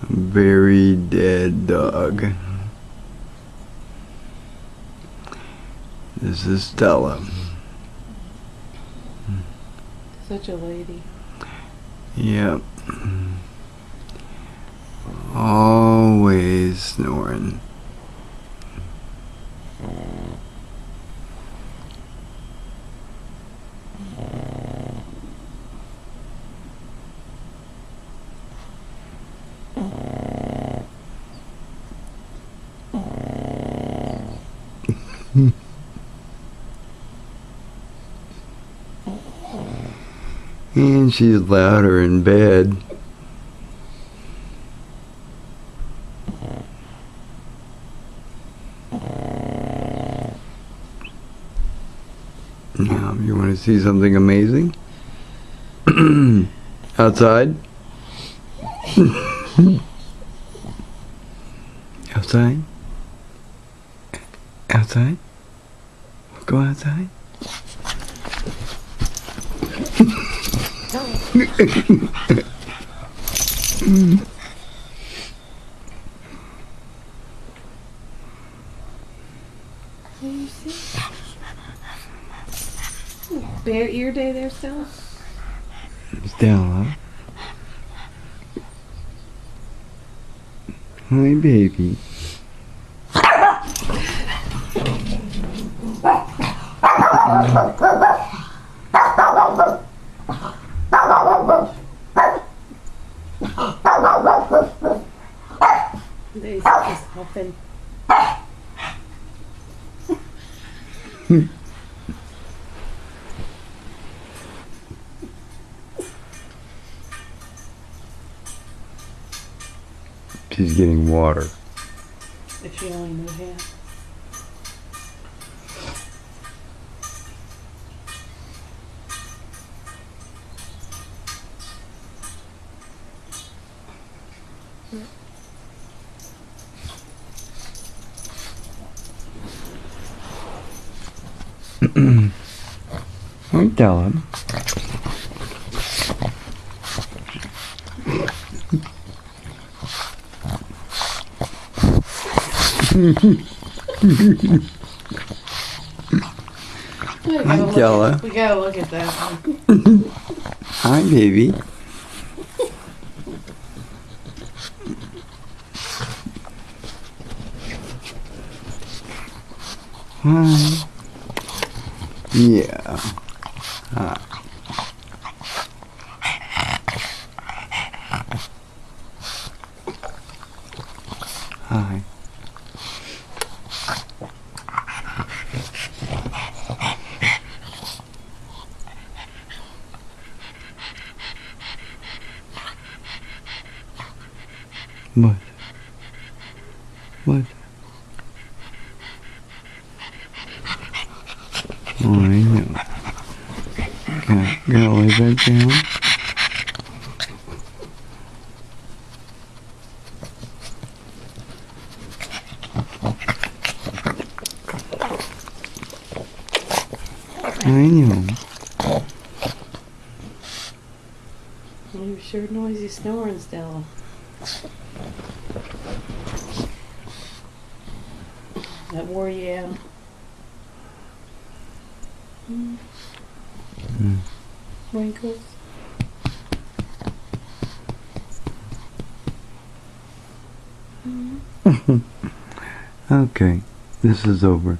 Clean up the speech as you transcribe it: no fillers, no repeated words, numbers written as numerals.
Very dead dog. This is Stella. Such a lady. Yep. Always snoring. And she's louder in bed. Now, you want to see something amazing? Outside? Outside? Outside? Go outside? You see? Bare ear day there, Stella? Stella. Hi, baby. There's just huffing. She's getting water. If she only knew how. Don't tell him. Hi, Stella. We gotta look at that one. Hi, baby. Hi. Yeah. Hi. Hi. What? What? Oh, I know. Gonna lay back down? I know. You sure noisy snoring, Stella. That wore you out. Wrinkles. Okay, this is over.